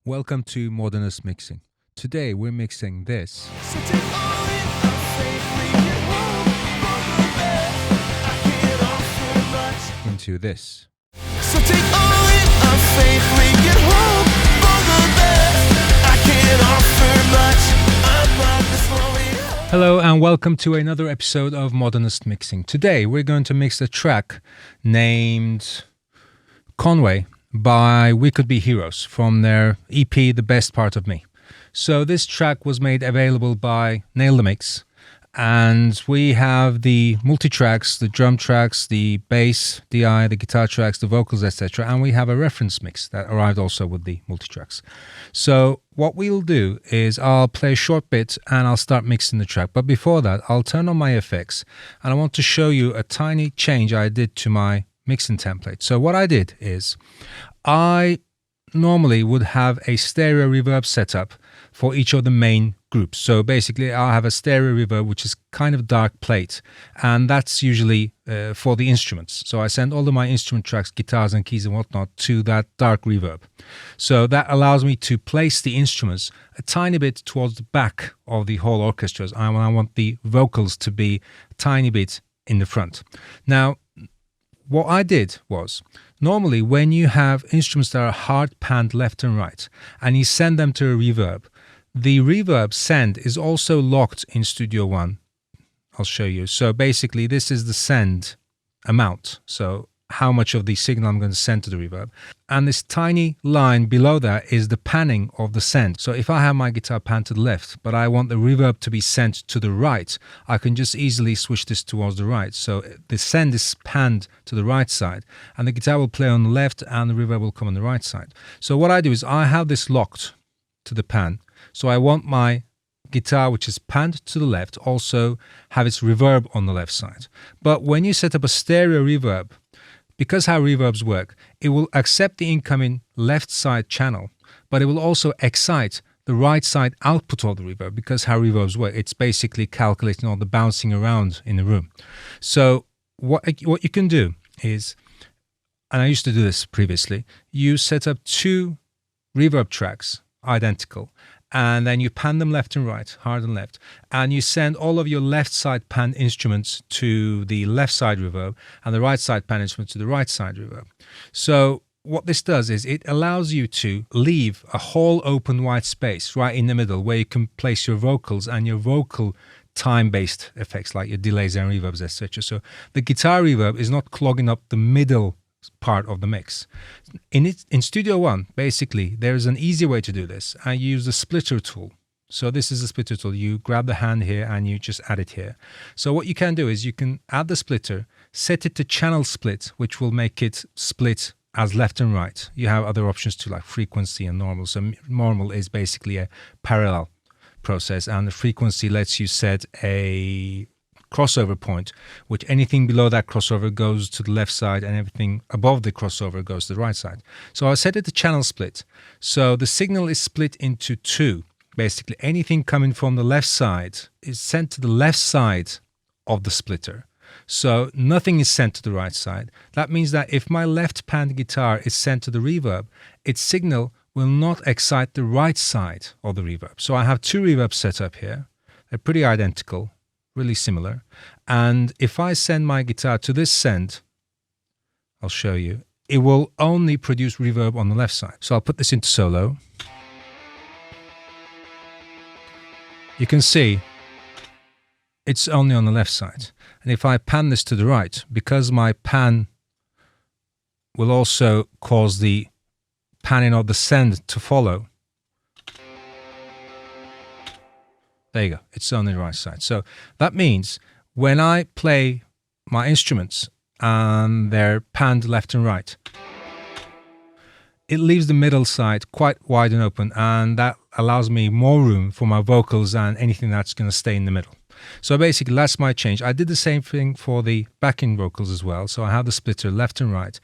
Welcome to Modernist Mixing. Today we're mixing this into this. So take all in our faith, we can hope for the best. I can't offer much, I promise when we hope. Hello and welcome to another episode of Modernist Mixing. Today we're going to mix a track named Conway by We Could Be Heroes from their EP The Best Part of Me. So this track was made available by Nail the Mix, and we have the multi-tracks, the drum tracks, the bass, DI, the guitar tracks, the vocals, etc. And we have a reference mix that arrived also with the multi-tracks. So what we'll do is I'll play a short bit and I'll start mixing the track. But before that, I'll turn on my effects and I want to show you a tiny change I did to my mixing template. So what I did is I normally would have a stereo reverb setup for each of the main groups. So basically I'll have a stereo reverb which is kind of dark plate, and that's usually for the instruments. So I send all of my instrument tracks, guitars and keys and whatnot to that dark reverb. So that allows me to place the instruments a tiny bit towards the back of the whole orchestra. I want the vocals to be a tiny bit in the front. Now what I did was, normally when you have instruments that are hard panned left and right and you send them to a reverb, the reverb send is also locked in Studio One. I'll show you. So basically this is the send amount. So how much of the signal I'm going to send to the reverb. And this tiny line below that is the panning of the send. So if I have my guitar panned to the left, but I want the reverb to be sent to the right, I can just easily switch this towards the right. So the send is panned to the right side and the guitar will play on the left and the reverb will come on the right side. So what I do is I have this locked to the pan. So I want my guitar, which is panned to the left, also have its reverb on the left side. But when you set up a stereo reverb, because how reverbs work, it will accept the incoming left side channel, but it will also excite the right side output of the reverb, because how reverbs work, it's basically calculating all the bouncing around in the room. So what you can do is, and I used to do this previously, you set up two reverb tracks, identical, and then you pan them left and right, hard and left, and you send all of your left side pan instruments to the left side reverb and the right side pan instruments to the right side reverb. So what this does is it allows you to leave a whole open white space right in the middle where you can place your vocals and your vocal time-based effects like your delays and reverbs, etc. So the guitar reverb is not clogging up the middle part of the mix. In Studio One, basically, there is an easy way to do this. I use the splitter tool. So this is a splitter tool. You grab the hand here and you just add it here. So what you can do is you can add the splitter, set it to channel split, which will make it split as left and right. You have other options too, like frequency and normal. So normal is basically a parallel process, and the frequency lets you set a crossover point, which anything below that crossover goes to the left side and everything above the crossover goes to the right side. So I set it to channel split. So the signal is split into two. Basically anything coming from the left side is sent to the left side of the splitter. So nothing is sent to the right side. That means that if my left panned guitar is sent to the reverb, its signal will not excite the right side of the reverb. So I have two reverbs set up here. They're pretty identical, really similar. And if I send my guitar to this send, I'll show you, it will only produce reverb on the left side. So I'll put this into solo. You can see it's only on the left side. And if I pan this to the right, because my pan will also cause the panning of the send to follow, there you go, it's on the right side. So that means when I play my instruments and they're panned left and right, it leaves the middle side quite wide and open, and that allows me more room for my vocals and anything that's going to stay in the middle. So basically that's my change. I did the same thing for the backing vocals as well. So I have the splitter left and right.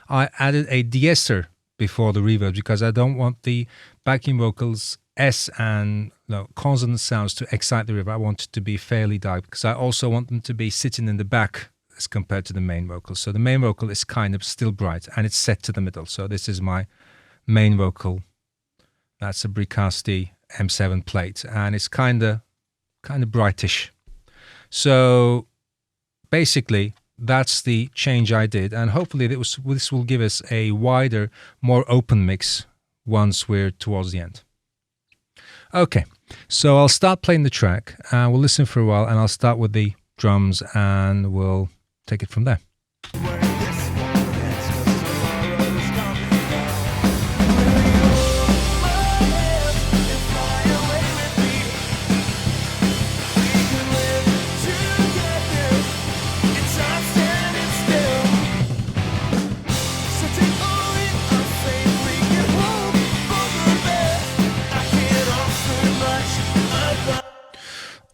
I added a de-esser before the reverb because I don't want the backing vocals S and consonant sounds to excite the reverb. I want it to be fairly dark because I also want them to be sitting in the back as compared to the main vocal. So the main vocal is kind of still bright and it's set to the middle. So this is my main vocal That's a Bricasti M7 plate, and it's kind of brightish. So basically, that's the change I did, and hopefully this will give us a wider, more open mix once we're towards the end. Okay, so I'll start playing the track, and we'll listen for a while, and I'll start with the drums, and we'll take it from there.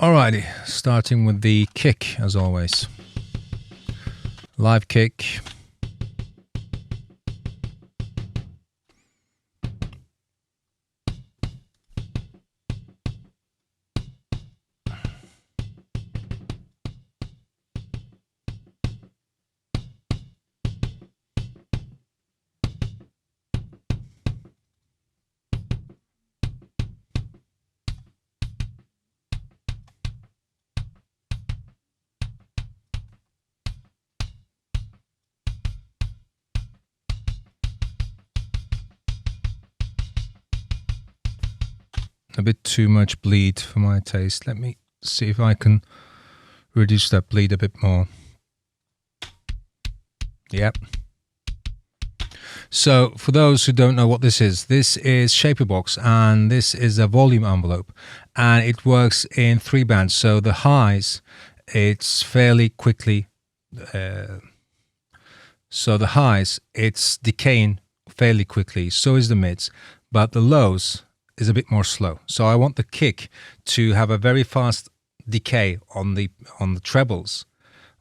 Alrighty, starting with the kick as always. Live kick. A bit too much bleed for my taste. Let me see if I can reduce that bleed a bit more. Yep. So for those who don't know what this is Shaper Box, and this is a volume envelope, and it works in 3 bands. So the highs, it's fairly quickly, it's decaying fairly quickly. So is the mids, but the lows is a bit more slow. So I want the kick to have a very fast decay on the trebles,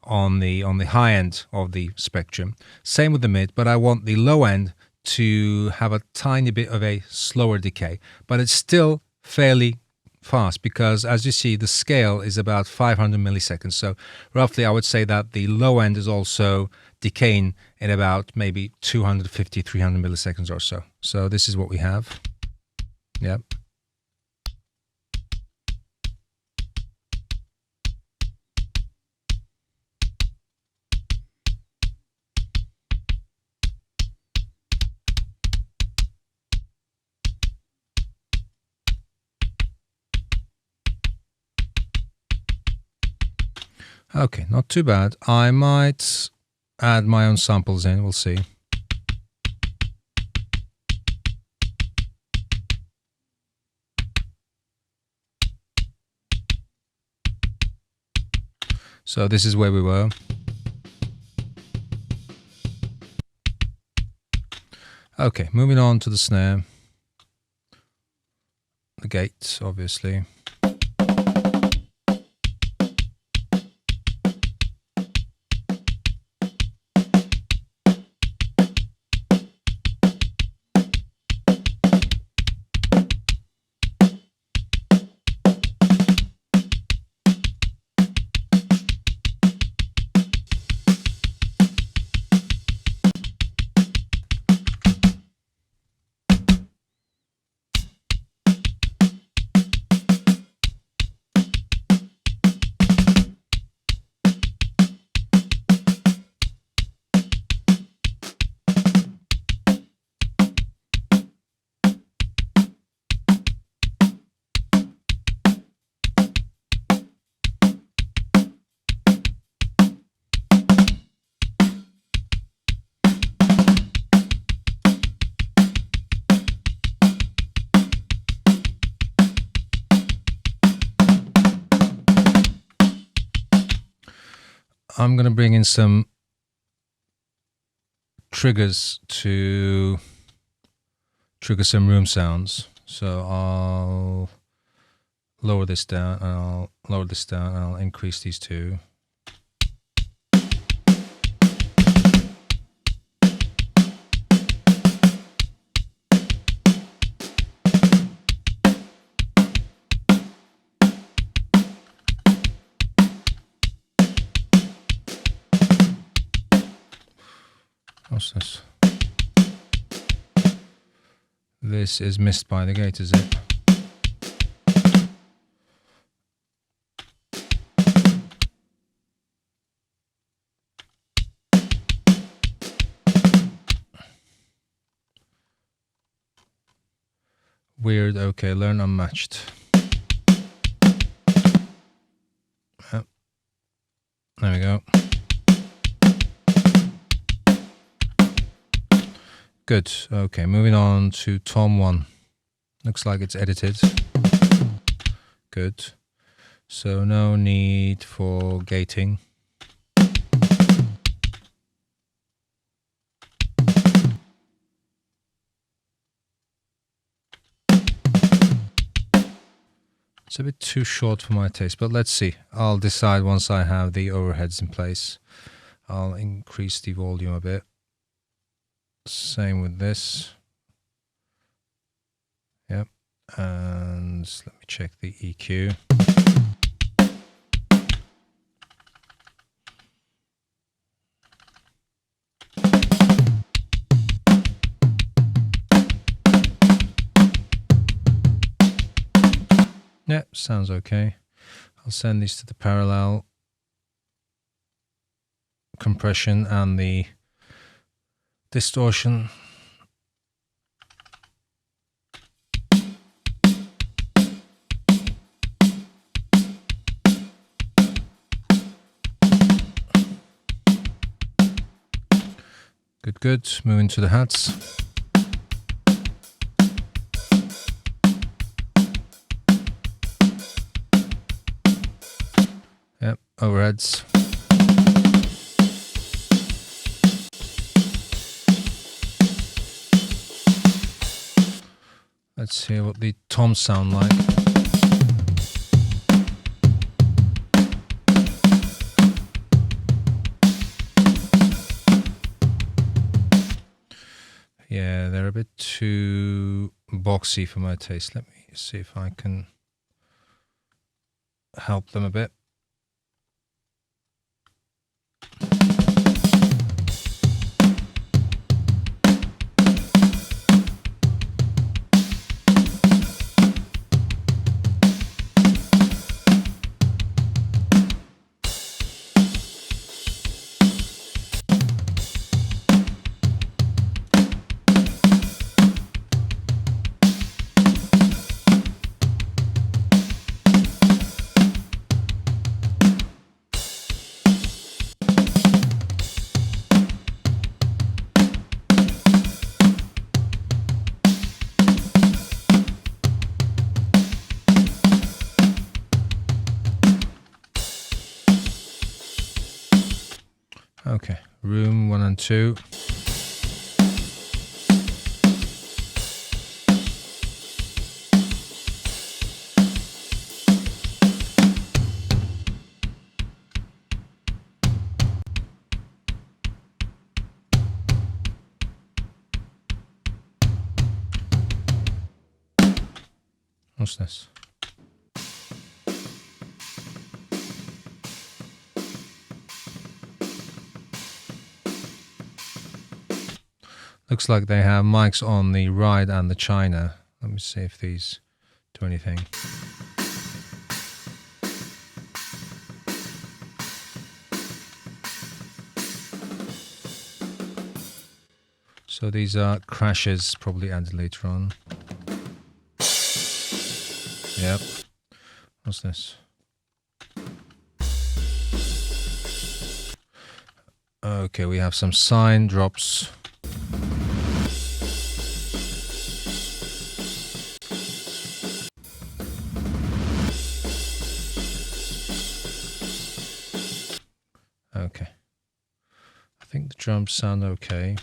on the high end of the spectrum. Same with the mid, but I want the low end to have a tiny bit of a slower decay. But it's still fairly fast because, as you see, the scale is about 500 milliseconds. So roughly I would say that the low end is also decaying in about maybe 250, 300 milliseconds or so. So this is what we have. Yep. Okay, not too bad. I might add my own samples in, we'll see. So this is where we were. Okay, moving on to the snare. The gate, obviously. I'm going to bring in some triggers to trigger some room sounds. So I'll lower this down, and I'll lower this down, and I'll increase these two. What's this? This is missed by the gate, is it? Weird. Okay, learn unmatched. Yep. There we go. Good. Okay, moving on to Tom 1. Looks like it's edited. Good. So no need for gating. It's a bit too short for my taste, but let's see. I'll decide once I have the overheads in place. I'll increase the volume a bit. Same with this. Yep. And let me check the EQ. Yep, sounds okay. I'll send these to the parallel compression and the distortion. Good, good. Moving to the hats. Yep, overheads. Let's hear what the toms sound like. Yeah, they're a bit too boxy for my taste. Let me see if I can help them a bit. Okay, room 1 and 2. What's this? Looks like they have mics on the ride and the China. Let me see if these do anything. So these are crashes, probably added later on. Yep. What's this? Okay, we have some sine drops. Okay. I think the drums sound okay.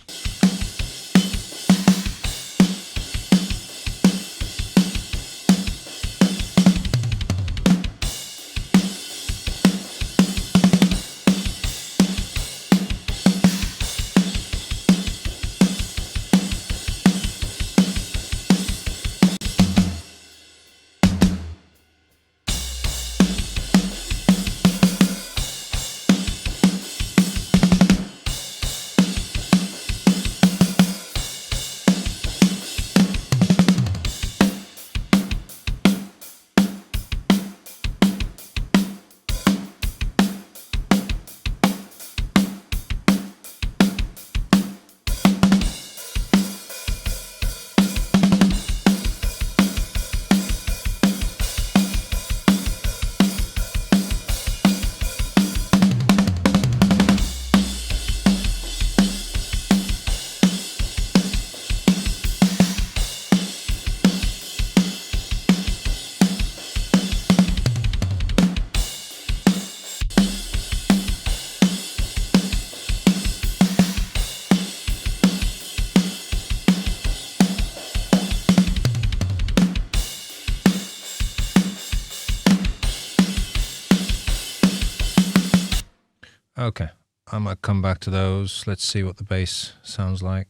Okay, I might come back to those. Let's see what the bass sounds like.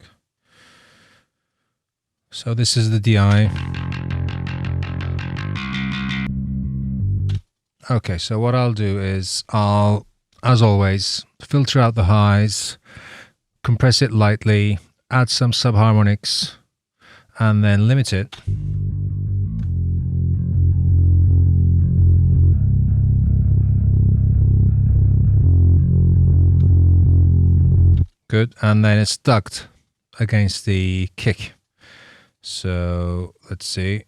So this is the DI. Okay, so what I'll do is I'll, as always, filter out the highs, compress it lightly, add some subharmonics, and then limit it. Good, and then it's ducked against the kick. So let's see.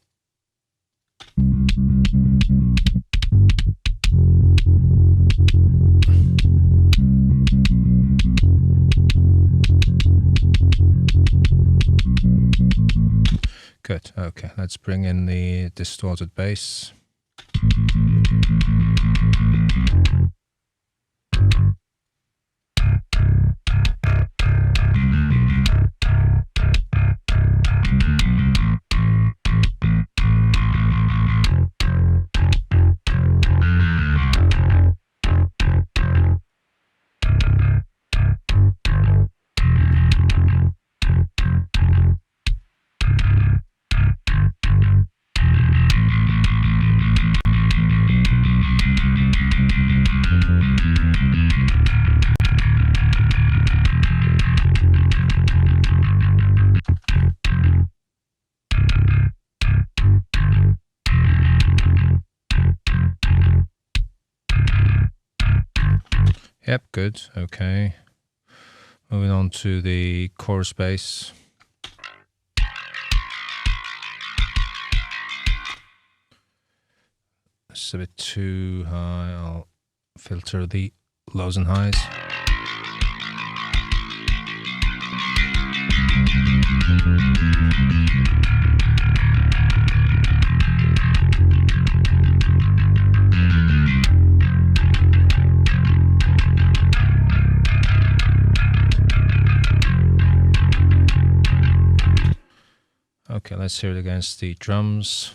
Good, okay, let's bring in the distorted bass. Yep, good, okay. Moving on to the chorus bass. It's a bit too high. I'll filter the lows and highs. Okay, let's hear it against the drums.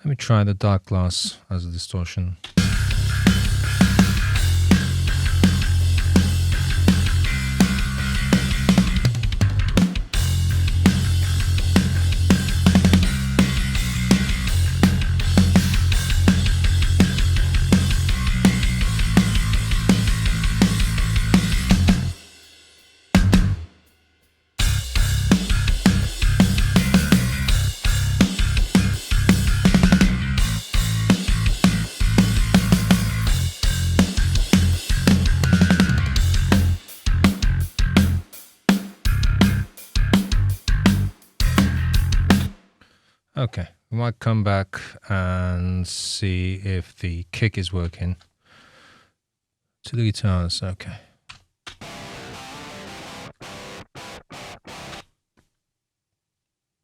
Let me try the dark glass as a distortion. Okay, we might come back and see if the kick is working. To the guitars, okay.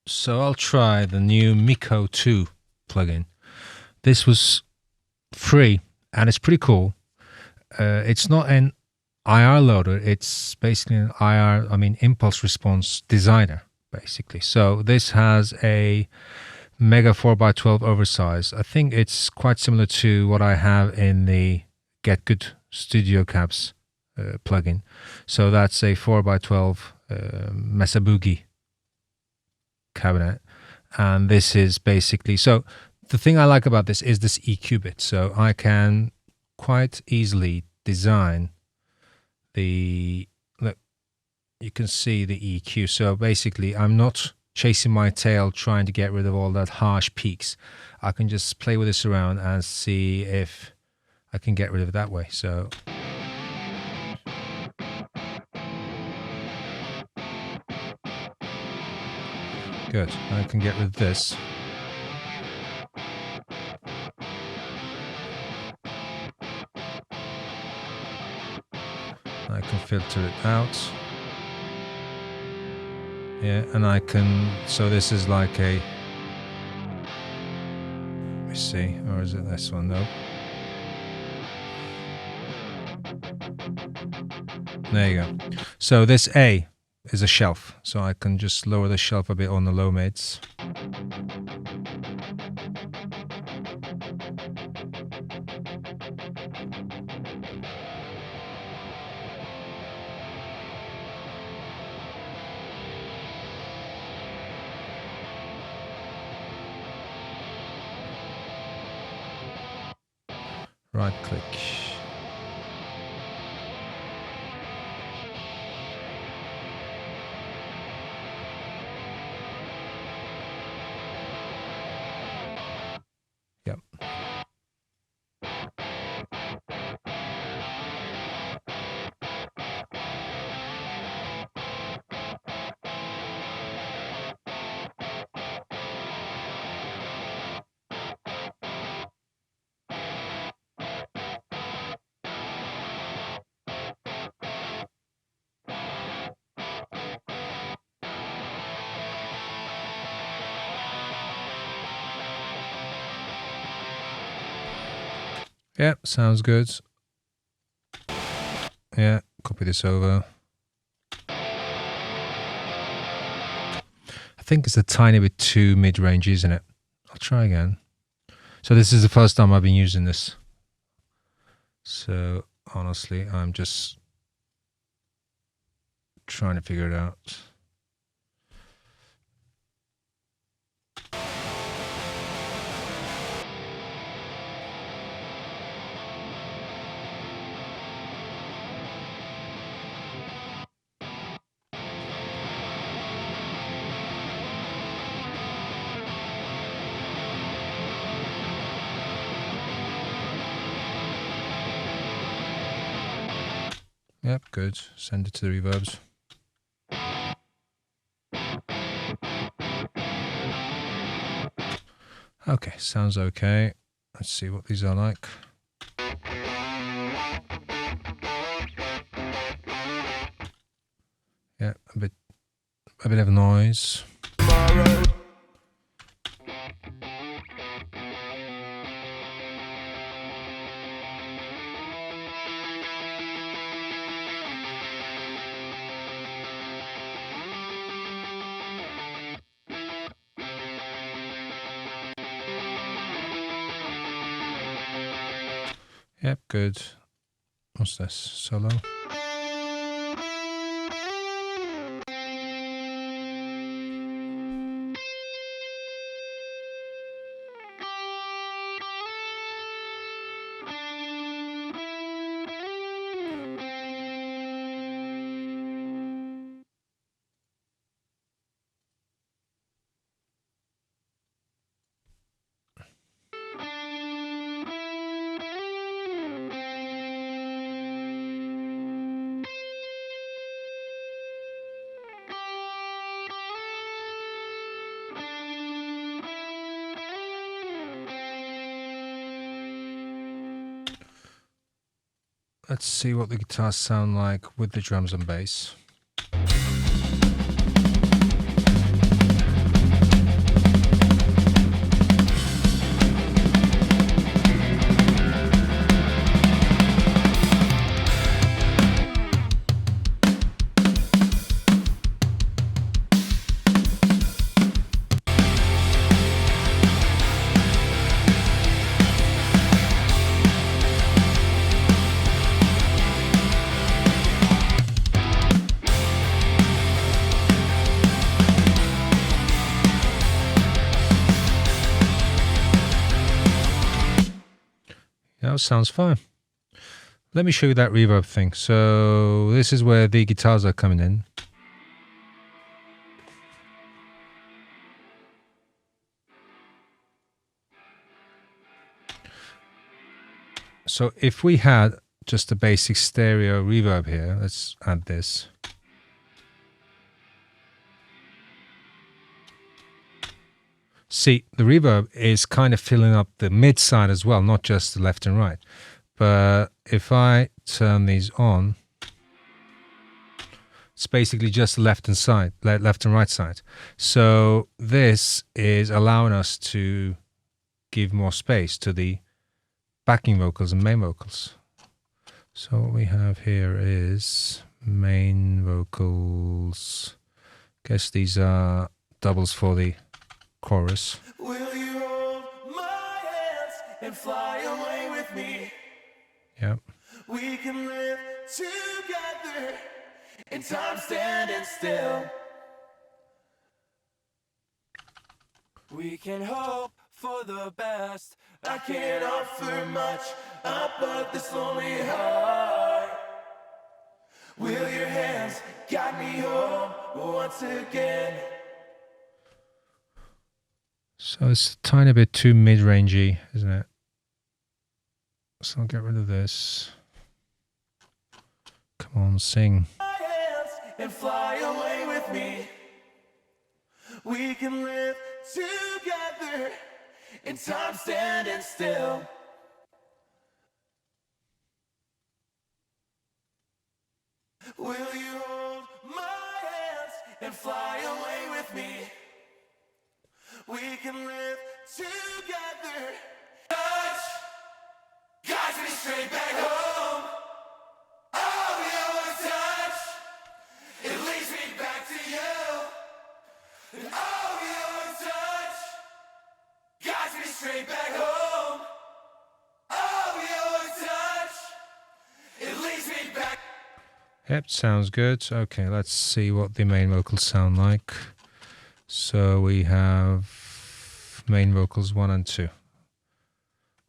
So I'll try the new Miko 2 plugin. This was free and it's pretty cool. It's not an IR loader, it's basically an impulse response designer, basically. So this has a Mega 4x12 oversize. I think it's quite similar to what I have in the Get Good Studio Caps plugin. So that's a 4x12 Mesa Boogie cabinet. And this is basically, so the thing I like about this is this EQ bit. So I can quite easily design the, look, you can see the EQ. So basically I'm not chasing my tail trying to get rid of all that harsh peaks. I can just play with this around and see if I can get rid of it that way. So good, I can get rid of this. filter it out. Yeah, and I can, so this is like a, let me see, or is it this one? No. There you go. So this A is a shelf, so I can just lower the shelf a bit on the low mids. Right click. Yep. Yep, sounds good. Yeah, copy this over. I think it's a tiny bit too mid-range, isn't it? I'll try again. So this is the first time I've been using this. So honestly, I'm just trying to figure it out. Yep, good. Send it to the reverbs. Okay, sounds okay. Let's see what these are like. Yeah, a bit of noise. Yep, good. What's this? Solo? Let's see what the guitars sound like with the drums and bass. That sounds fine. Let me show you that reverb thing. So this is where the guitars are coming in. So if we had just a basic stereo reverb here, let's add this. See, the reverb is kind of filling up the mid side as well, not just the left and right. But if I turn these on, It's basically just left and right side. So this is allowing us to give more space to the backing vocals and main vocals. So what we have here is main vocals. Guess these are doubles for the chorus. Will you hold my hands and fly away with me? Yep. We can live together in time standing still. We can hope for the best. I can't offer much about this lonely heart. Will your hands guide me home once again? So it's a tiny bit too mid-rangey, isn't it? So I'll get rid of this. Come on, sing. My hands and fly away with me. We can live together in time standing still. Will you hold my hands and fly away with me? We can live together. Touch guides me straight back home. Oh, your touch, it leads me back to you. And oh, your touch guides me straight back home. Oh, your touch, it leads me back. Yep, sounds good. Okay, let's see what the main vocals sound like. So we have main vocals 1 and 2.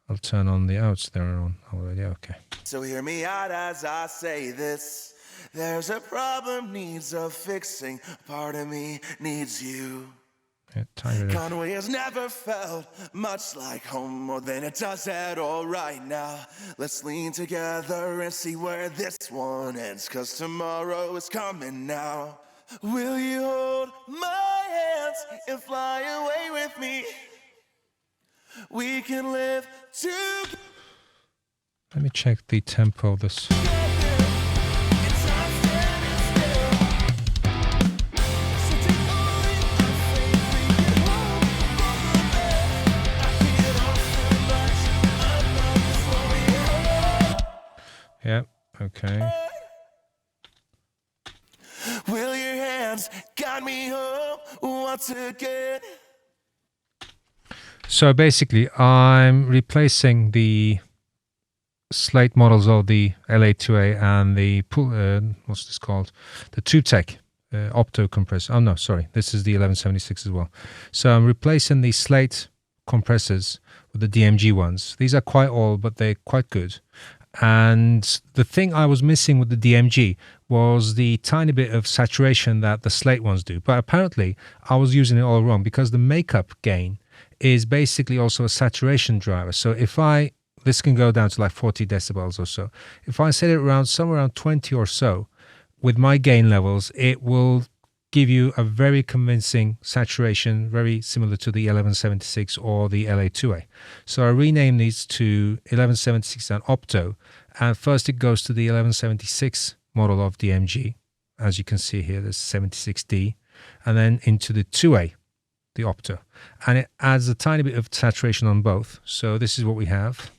I'll turn on the outs. They're on already. Okay. So hear me out as I say this. There's a problem needs a fixing. Part of me needs you. Yeah, tiny bit of- Conway has never felt much like home more than it does at all right now. Let's lean together and see where this one ends, 'cause tomorrow is coming now. Will you hold my hands and fly away with me? We can live together. Let me check the tempo of this. Yep, okay. Will your hands guide me home once again? So basically, I'm replacing the slate models of the LA2A and the what's this called? The TubeTech opto compressor. Oh no, sorry, this is the 1176 as well. So I'm replacing the slate compressors with the DMG ones. These are quite old, but they're quite good. And the thing I was missing with the DMG was the tiny bit of saturation that the slate ones do. But apparently, I was using it all wrong, because the makeup gain is basically also a saturation driver. So if this can go down to like 40 decibels or so. If I set it around somewhere around 20 or so, with my gain levels, it will give you a very convincing saturation, very similar to the 1176 or the LA2A. So I renamed these to 1176 and Opto, and first it goes to the 1176 model of DMG, as you can see here, there's 76D, and then into the 2A, the Opto, and it adds a tiny bit of saturation on both. So this is what we have.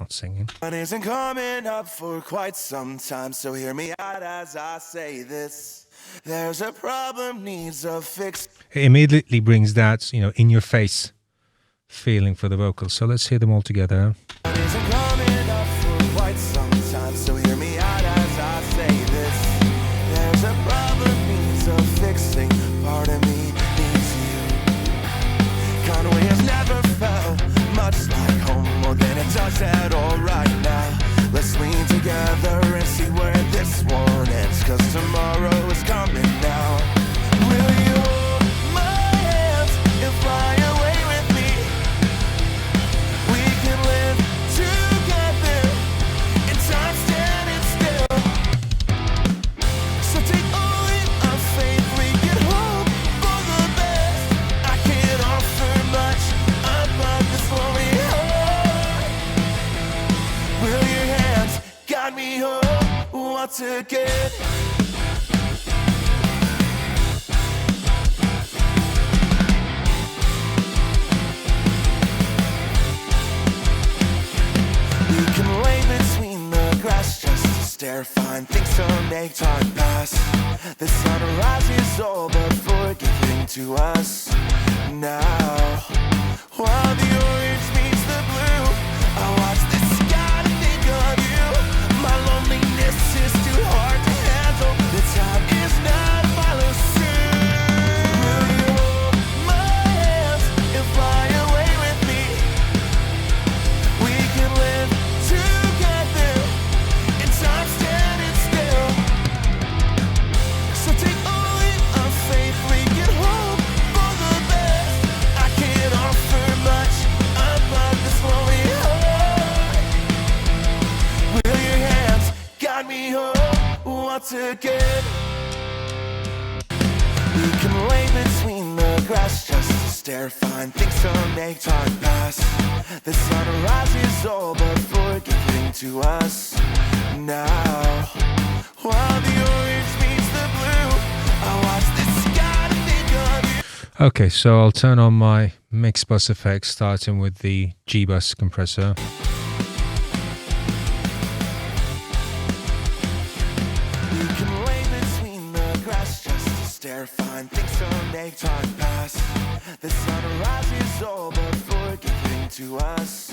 Not singing. Sun isn't coming up for quite some time, so hear me out as I say this. There's a problem needs a fix. It immediately brings that, in your face feeling for the vocals. So let's hear them all together. Sun isn't coming up for quite some time, so hear me out as I say this. There's a problem needs a fixing. Part of me needs you. Conway has never felt much like home more than it does at all right now. Let's lean together and see where this one ends, 'cause tomorrow is coming now. Will you hold my hands and fly away with me? We can live to get. We can lay between the grass just to stare, find things to make time pass. The sunrise is all but forgiving to us now. While the orange meets the blue, I watch the sky to think of you. My loneliness is too hard to handle. The time is not follow soon. Will you hold my hands and fly away with me? We can live together in time standing still. So take all in our faith, we can hope for the best. I can't offer much above this lonely heart. Will your hands guide me home once again? We can lay between the grass just to stare, find things to make time pass. The sunrise is all but forgiving to us now. While the orange meets the blue, I watch the sky to think of you. Okay, so I'll turn on my mix bus effects, starting with the G bus compressor. We can lay between the grass just to stare, find things to make time pass. The sunrise is all but forgiving to us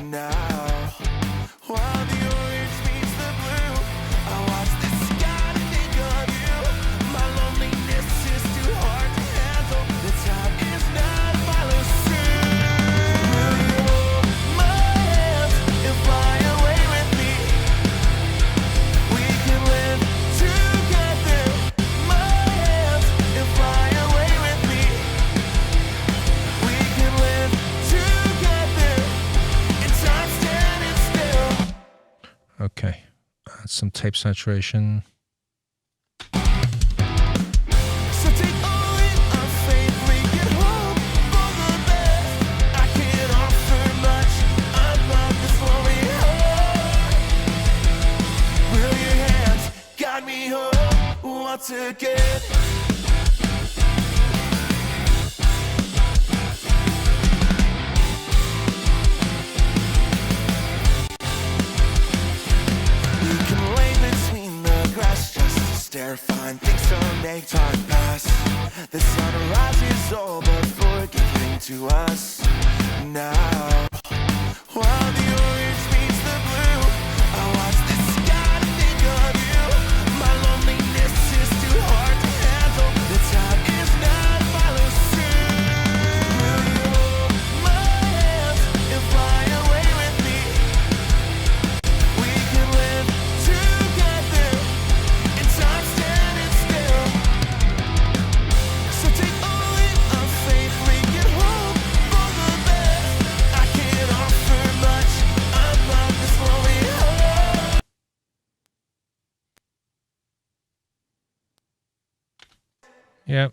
now. While the orange meets the blue, I watch the sky to think of you. My loneliness is too hard to handle. The time is not follow soon. Will you hold my hands and fly away with me? We can live together. My hands and fly away with me. We can live together in time standing still. Okay, add some tape saturation. So take all in our faith, we can hope for the best. I can't offer much above this lonely heart. Will your hands guide me home once again? We can lay between the grass just to stare, find things to make time pass. The sunrise is all but forgiving to us now. While the orange meets the blue, I watch the sky to think of you. My loneliness is too hard to handle. The time is not follow soon. Will you hold my hands and fly away with me? We can live together in time standing still. So take all in our faith, we can hope for the best. I can't offer much above this lonely heart. Yep.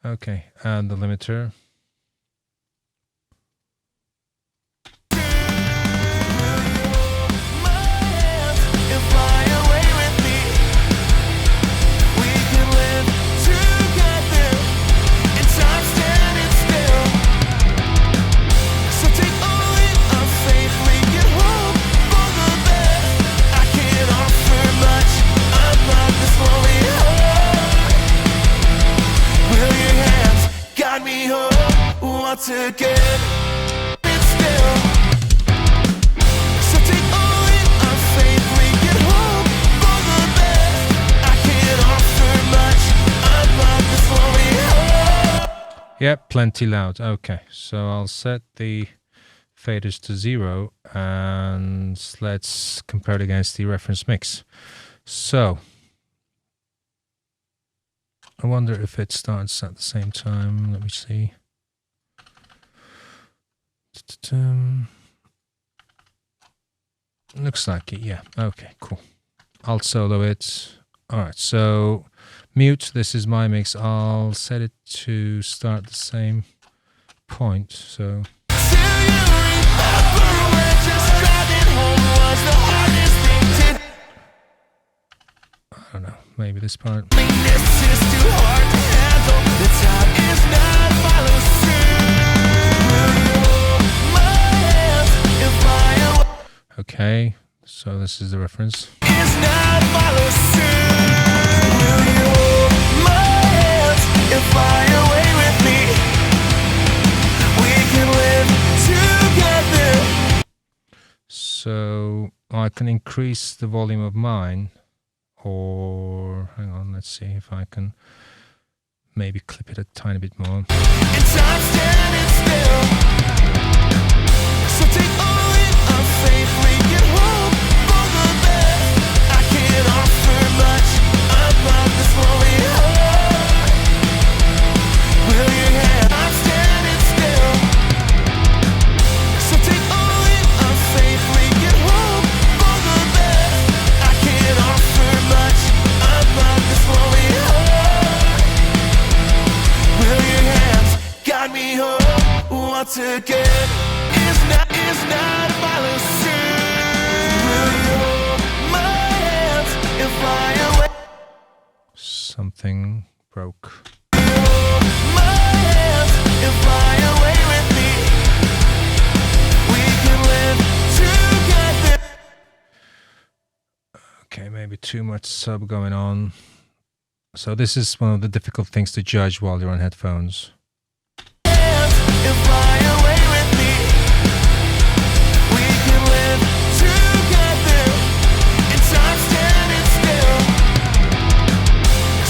Okay, and the limiter. My hands and fly away with me. We can live together in time standing still. So take all in our faith, we can hope for the best. I can't offer much above this lonely heart. Will your hands guide me home once again? It's still. So take all in our faith, we can hope for the best. I can't offer much above this lonely heart. Yep, plenty loud. Okay, so I'll set the faders to 0 and let's compare it against the reference mix. So I wonder if it starts at the same time. Let me see. Looks like it, yeah. Okay, cool. I'll solo it. Alright, so mute, this is my mix. I'll set it to start the same point, so... Do you remember when just driving home was the hardest thing to I don't know, maybe this part. This is too hard to handle. The time is not follow suit. My hands if I Okay, so this is the reference. is not follow suit. Will you hold my hands if I away with me? We can live together. So I can increase the volume of mine, or hang on, let's see if I can maybe clip it a tiny bit more. And time standing still. So take all in our faith. We can hope for the best. I can't offer much about this lonely heart. Will you have? I'm standing still. So take all in our faith. We can hope for the best. I can't offer much about this lonely heart. Will your hands guide me home once again? Is not follow suit. Will you hold my hands and fly away? Something broke. Hold my hands and fly away with me. We can live together. Okay, maybe too much sub going on. So this is one of the difficult things to judge while you're on headphones. Hands and fly away with me. We can live together. And time standing still.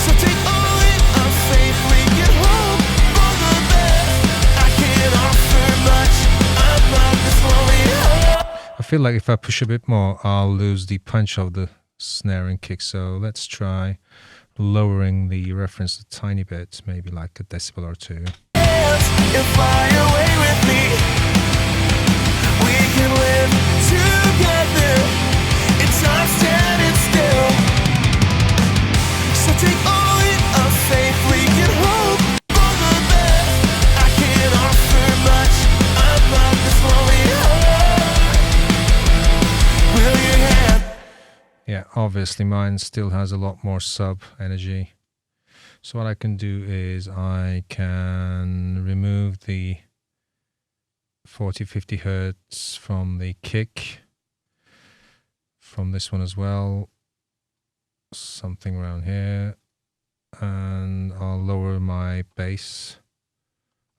So take all in our faith. We can hope for the best. I can't offer much about this lonely heart. I feel like if I push a bit more, I'll lose the punch of the snare and kick. So let's try lowering the reference a tiny bit, maybe like a decibel or two. Hands and fly away with me. We can live together. And time standing still. So take all in our faith. We can hope for the best. I can't offer much about this lonely heart. Will your hand? Yeah, obviously mine still has a lot more sub energy. So what I can do is I can remove the 40-50 hertz from the kick, from this one as well, something around here, and I'll lower my bass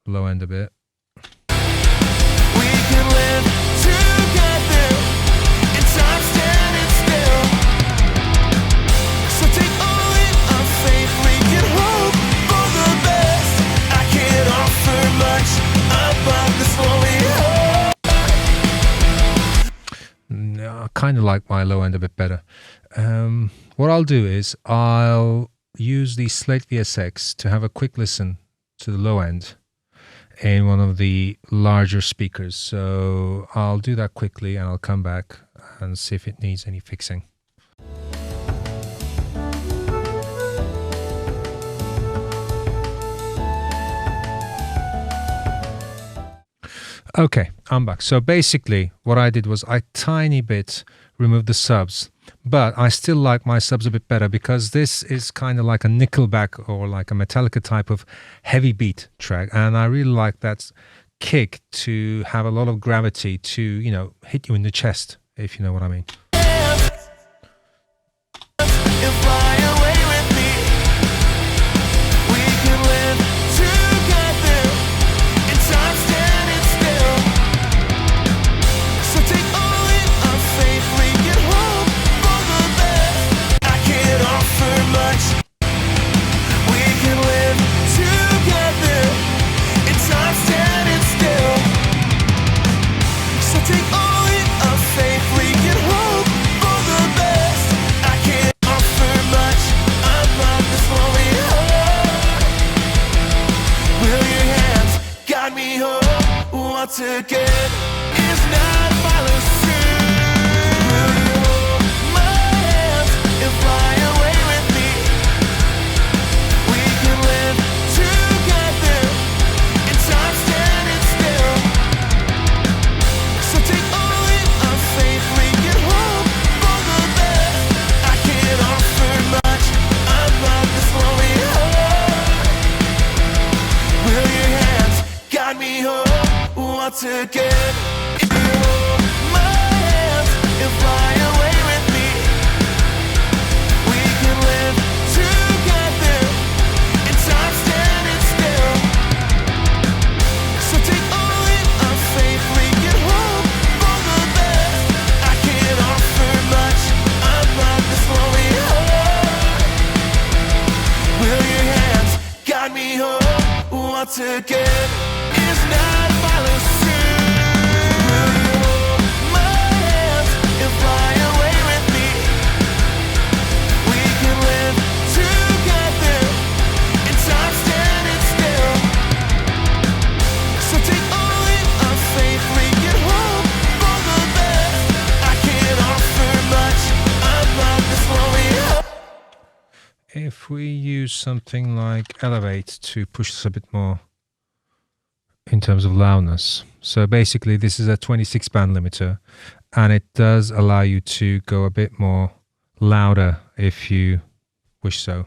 low end a bit. We can live together. And time standing still. So take all in our faith. We can hope for the best. I can't offer much about this lonely heart. No, I kind of like my low end a bit better. What I'll do is I'll use the Slate VSX to have a quick listen to the low end in one of the larger speakers. So I'll do that quickly and I'll come back and see if it needs any fixing. Okay, I'm back. So basically what I did was I tiny bit removed the subs, but I still like my subs a bit better because this is kind of like a Nickelback or like a Metallica type of heavy beat track. And I really like that kick to have a lot of gravity to, you know, hit you in the chest, if you know what I mean. And fly away with me. We can live together. And time standing still. So take all in our faith. We can hope for the best. I can't offer much. We can live together. And time standing still. So take all in our faith. We can hope for the best. I can't offer much about this lonely heart. Will your hands guide me home once again? Is not follow suit. Will you hold my hands and fly away with me? We can live together. And time standing still. So take all in our faith. We can hope for the best. I can't offer much to get in my hands and fly away with me. We can live together in time standing still. So take all in our faith, bring it home for the best. I can't offer much above this lonely heart. Will your hands guide me home? Once again, is not follow suit. Will you hold my hands and fly away with me? We can live together in time standing still. So take all in our faith, bring it home for the best. I can't offer much above this lonely heart. If we use something like Elevate to push this a bit more in terms of loudness. So basically this is a 26 band limiter, and it does allow you to go a bit more louder if you wish so.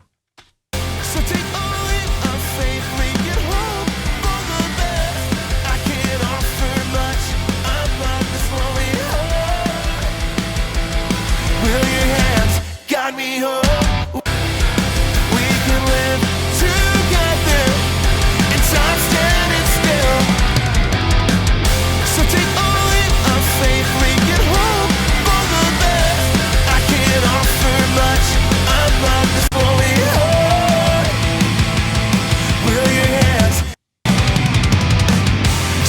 So take all in our faith, bring it home for the best. I can't offer much above this lonely heart. Will your hands guide me home? We can live together in time standing still. So take all in our faith, bring it home for the best. I can't offer much above this lonely heart. Will your hands?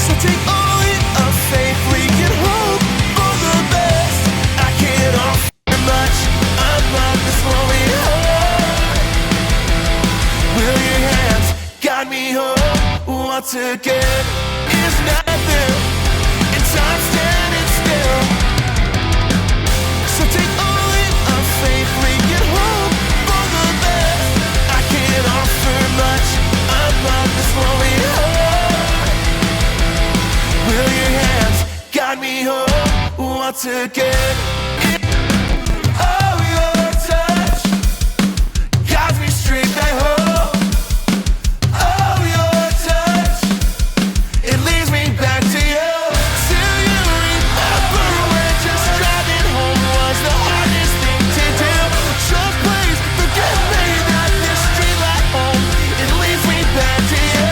So take all in our faith, bring it home for the best. I can't offer much above this lonely heart. Will your hands guide me home? Once again, is nothing in time standing still. So take all in our faith, bring it home for the best. I can't offer much above this lonely heart. Will your hands guide me home? Once again, oh, your touch guides me straight back home. Oh, your touch, it leads me back to you. Do you remember when just driving home was the hardest thing to do? So please forgive me that this street light home, it leads me back to you.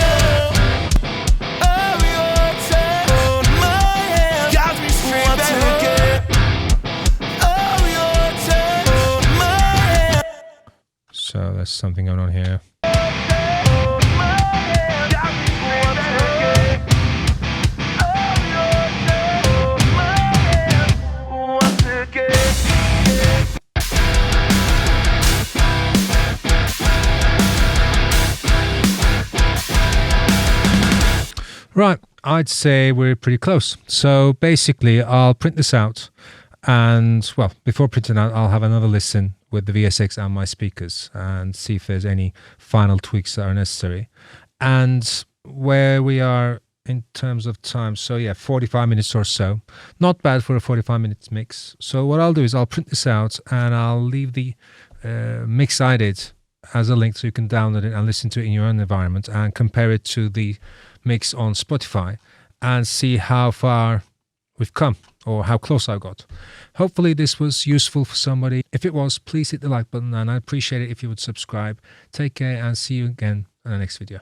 Oh, your touch, hold my hand, guides me straight back home. Oh, your touch, hold my hand. So there's something going on here. Right, I'd say we're pretty close. So basically, I'll print this out, and well, before printing out, I'll have another listen with the VSX and my speakers and see if there's any final tweaks that are necessary. And where we are in terms of time, so yeah, 45 minutes or so. Not bad for a 45 minutes mix. So what I'll do is I'll print this out and I'll leave the mix I did as a link so you can download it and listen to it in your own environment and compare it to the mix on Spotify and see how far we've come or how close I got. Hopefully this was useful for somebody. If it was, please hit the like button, and I'd appreciate it if you would subscribe. Take care and see you again in the next video.